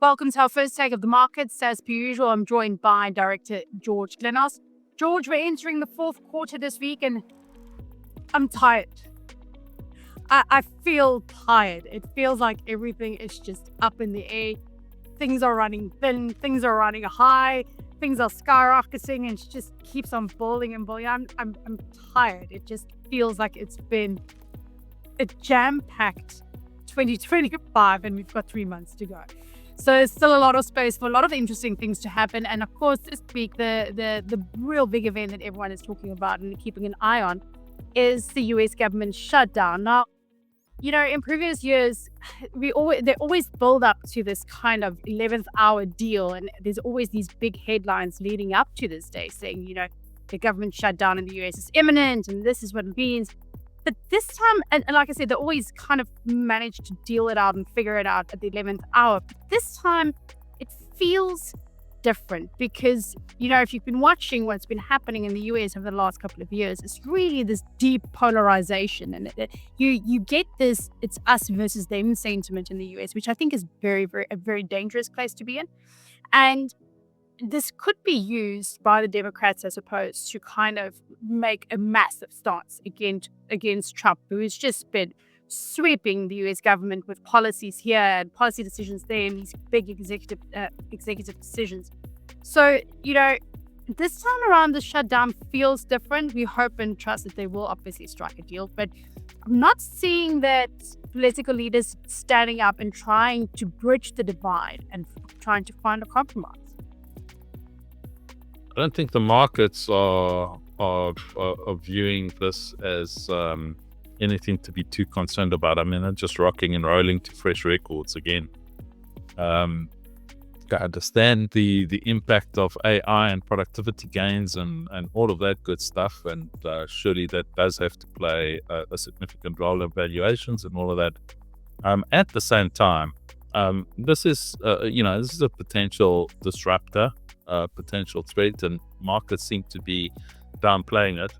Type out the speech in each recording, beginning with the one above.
Welcome to our first take of the markets. As per usual, I'm joined by Director George Glynos. George, we're entering the fourth quarter this week and I'm tired. I feel tired. It feels like everything is just up in the air. Things are running thin, things are running high, things are skyrocketing, and it just keeps on building and building. I'm tired. It just feels like it's been a jam-packed 2025 and we've got 3 months to go. So there's still a lot of space for a lot of interesting things to happen. And of course, this week, the real big event that everyone is talking about and keeping an eye on is the US government shutdown. Now, in previous years, they always build up to this kind of 11th hour deal. And there's always these big headlines leading up to this day saying, the government shutdown in the US is imminent and this is what it means. But this time, and like I said, they always kind of manage to deal it out and figure it out at the 11th hour. But this time, it feels different because, if you've been watching what's been happening in the US over the last couple of years, it's really this deep polarization. And you get this, it's us versus them sentiment in the US, which I think is a very dangerous place to be in. And this could be used by the Democrats, I suppose, to kind of make a massive stance against Trump, who has just been sweeping the US government with policies here and policy decisions there and these big executive decisions. So, this time around, the shutdown feels different. We hope and trust that they will obviously strike a deal, but I'm not seeing that political leaders standing up and trying to bridge the divide and trying to find a compromise. I don't think the markets are viewing this as anything to be too concerned about. I mean, they're just rocking and rolling to fresh records again. I understand the impact of AI and productivity gains and all of that good stuff, and surely that does have to play a significant role in valuations and all of that. At the same time, this is a potential disruptor. Potential threat, and markets seem to be downplaying it.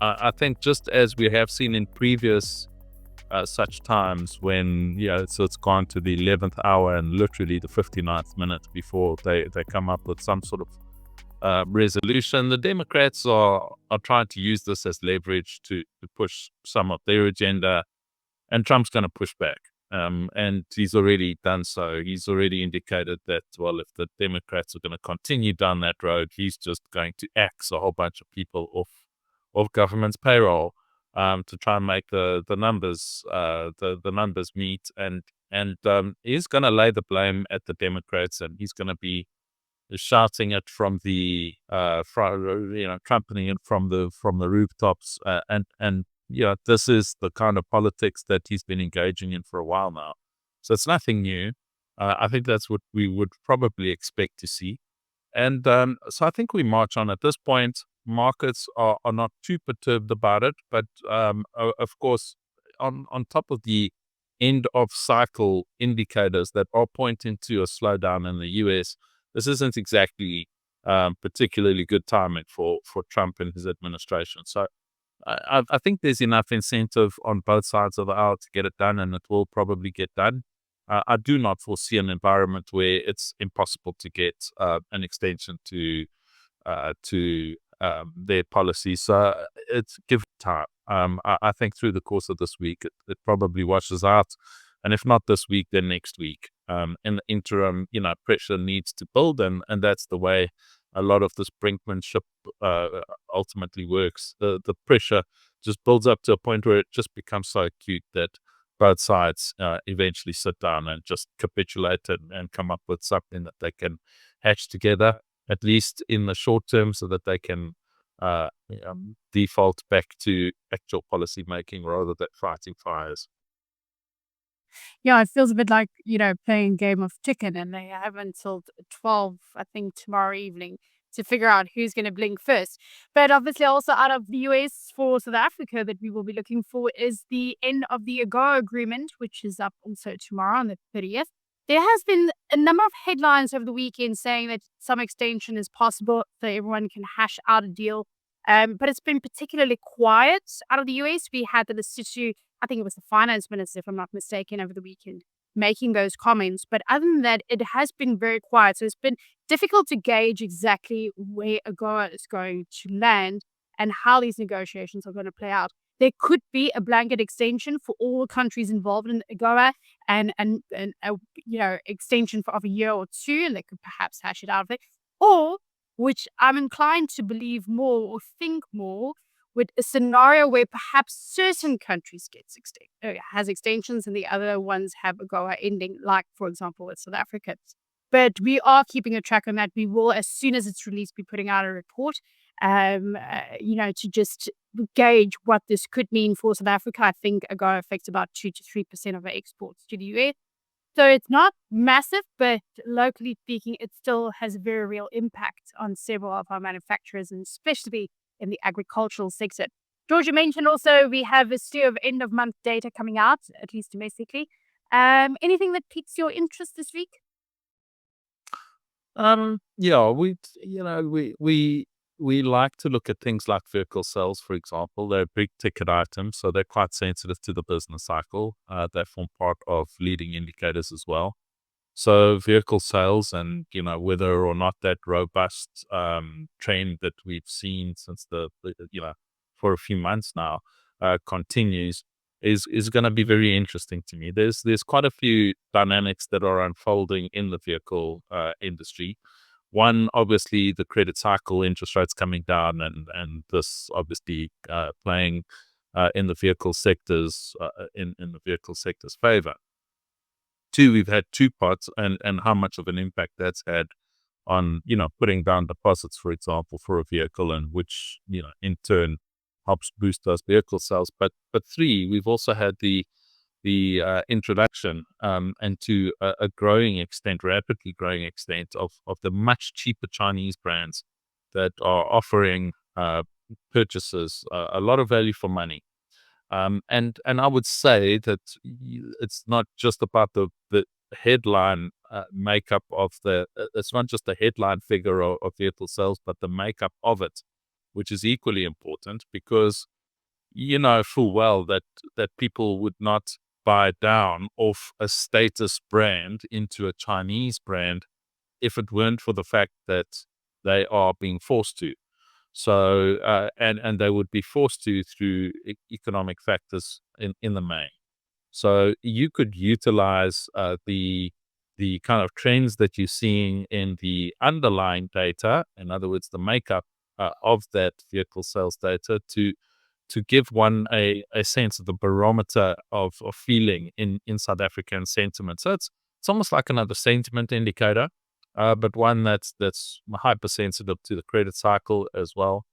I think just as we have seen in previous such times when, so it's gone to the 11th hour and literally the 59th minute before they come up with some sort of resolution. The Democrats are trying to use this as leverage to push some of their agenda, and Trump's going to push back. And he's already done so. He's already indicated that, well, if the Democrats are going to continue down that road, he's just going to axe a whole bunch of people off government's payroll to try and make the numbers meet. And he's going to lay the blame at the Democrats, and he's going to be shouting it from the trumpeting it from the rooftops, and this is the kind of politics that he's been engaging in for a while now. So it's nothing new. I think that's what we would probably expect to see. And so I think we march on at this point. Markets are not too perturbed about it. But of course, on top of the end of cycle indicators that are pointing to a slowdown in the US, this isn't exactly particularly good timing for Trump and his administration. So I think there's enough incentive on both sides of the aisle to get it done, and it will probably get done. I do not foresee an environment where it's impossible to get an extension to their policy. So it's give time. I think through the course of this week, it probably washes out. And if not this week, then next week. In the interim, pressure needs to build, and that's the way a lot of this brinkmanship ultimately works. The pressure just builds up to a point where it just becomes so acute that both sides eventually sit down and just capitulate and come up with something that they can hatch together, at least in the short term, so that they can default back to actual policy making rather than fighting fires. Yeah, it feels a bit like, playing Game of Chicken, and they have until 12, I think, tomorrow evening to figure out who's going to blink first. But obviously also out of the US for South Africa that we will be looking for is the end of the AGOA agreement, which is up also tomorrow on the 30th. There has been a number of headlines over the weekend saying that some extension is possible so everyone can hash out a deal. But it's been particularly quiet out of the US. We had the Lesotho, I think it was the finance minister, if I'm not mistaken, over the weekend, making those comments. But other than that, it has been very quiet. So it's been difficult to gauge exactly where AGOA is going to land and how these negotiations are going to play out. There could be a blanket extension for all countries involved in AGOA and a extension of a year or two, and they could perhaps hash it out of it. Or, which I'm inclined to believe more or think more, with a scenario where perhaps certain countries has extensions and the other ones have AGOA ending, like, for example, with South Africa. But we are keeping a track on that. We will, as soon as it's released, be putting out a report, to just gauge what this could mean for South Africa. I think AGOA affects about 2 to 3% of our exports to the US. So it's not massive, but locally speaking, it still has a very real impact on several of our manufacturers, and especially in the agricultural sector. Georgia mentioned also we have a slew of end-of-month data coming out, at least domestically. Anything that piques your interest this week? Yeah, we like to look at things like vehicle sales, for example. They're big ticket items, so they're quite sensitive to the business cycle. They form part of leading indicators as well. So vehicle sales and, whether or not that robust trend that we've seen since for a few months now continues is going to be very interesting to me. There's quite a few dynamics that are unfolding in the vehicle industry. One, obviously, the credit cycle, interest rates coming down, and this obviously playing in the vehicle sectors in the vehicle sector's favor. Two, we've had two parts and how much of an impact that's had on, putting down deposits, for example, for a vehicle, and which, in turn helps boost those vehicle sales. But three, we've also had the introduction and to a growing extent, rapidly growing extent of the much cheaper Chinese brands that are offering purchasers a lot of value for money. And I would say that it's not just about the headline makeup of it's not just the headline figure of vehicle sales, but the makeup of it, which is equally important, because you know full well that people would not buy down off a status brand into a Chinese brand if it weren't for the fact that they are being forced to. So, and they would be forced to through economic factors in the main. So you could utilize the kind of trends that you're seeing in the underlying data, in other words, the makeup of that vehicle sales data, to give one a sense of the barometer of feeling in South African sentiment. So it's almost like another sentiment indicator, but one that's hypersensitive to the credit cycle as well,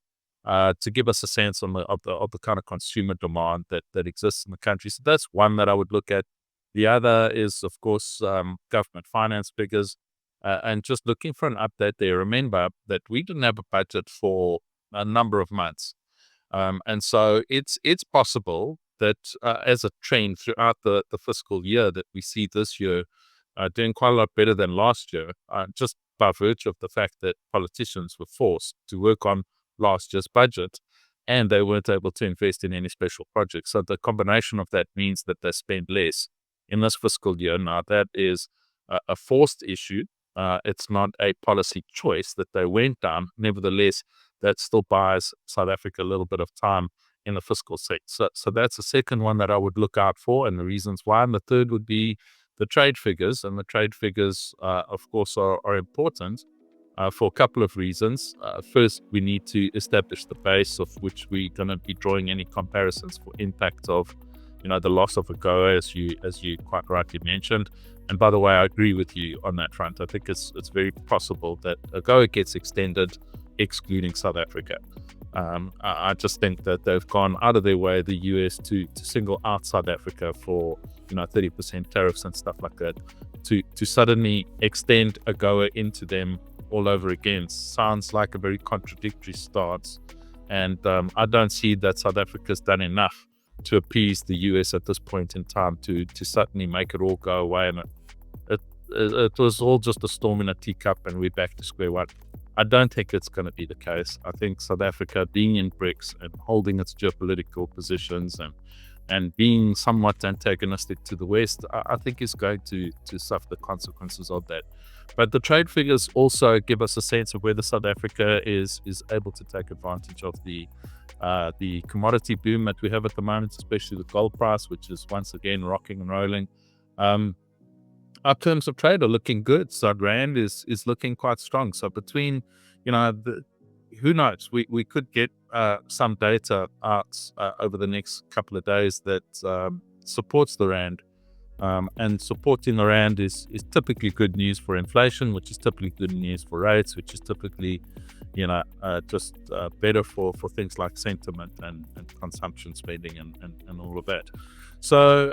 to give us a sense of the kind of consumer demand that exists in the country. So that's one that I would look at. The other is, of course, government finance figures, and just looking for an update there. Remember that we didn't have a budget for a number of months. And so it's possible that as a trend throughout the fiscal year that we see this year doing quite a lot better than last year, just by virtue of the fact that politicians were forced to work on last year's budget and they weren't able to invest in any special projects. So the combination of that means that they spend less in this fiscal year. Now, that is a forced issue. It's not a policy choice that they went down. Nevertheless, that still buys South Africa a little bit of time in the fiscal sector. So that's the second one that I would look out for, and the reasons why. And the third would be the trade figures. And the trade figures, of course, are important for a couple of reasons. First, we need to establish the base of which we're going to be drawing any comparisons for impact of, the loss of AGOA, as you quite rightly mentioned. And by the way, I agree with you on that front. I think it's very possible that AGOA gets extended, excluding South Africa. I just think that they've gone out of their way, the US, to single out South Africa for 30% tariffs and stuff like that. To suddenly extend AGOA into them all over again sounds like a very contradictory stance. And I don't see that South Africa's done enough to appease the US at this point in time to suddenly make it all go away. And it was all just a storm in a teacup and we're back to square one. I don't think it's going to be the case. I think South Africa, being in BRICS and holding its geopolitical positions and and being somewhat antagonistic to the West, I think is going to suffer the consequences of that. But the trade figures also give us a sense of whether South Africa is able to take advantage of the commodity boom that we have at the moment, especially the gold price, which is once again rocking and rolling. Our terms of trade are looking good. So rand is looking quite strong. So between, who knows, we could get some data out over the next couple of days that supports the rand. And supporting the rand is typically good news for inflation, which is typically good news for rates, which is typically, just better for things like sentiment and consumption spending and all of that. So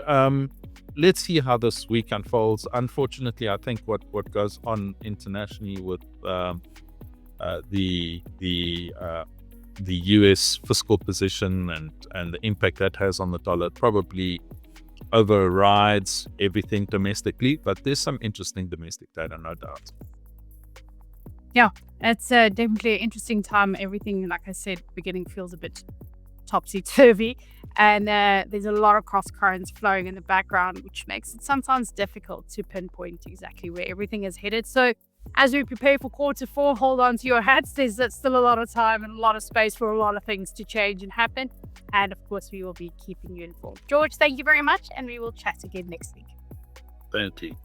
let's see how this week unfolds. Unfortunately, I think what goes on internationally with the US fiscal position and the impact that has on the dollar probably overrides everything domestically, but there's some interesting domestic data, no doubt. Yeah, it's definitely an interesting time. Everything, like I said, beginning feels a bit topsy-turvy, and there's a lot of cross currents flowing in the background, which makes it sometimes difficult to pinpoint exactly where everything is headed. So as we prepare for Q4, hold on to your hats. There's still a lot of time and a lot of space for a lot of things to change and happen. And of course, we will be keeping you informed. George, thank you very much, and we will chat again next week. Thank you.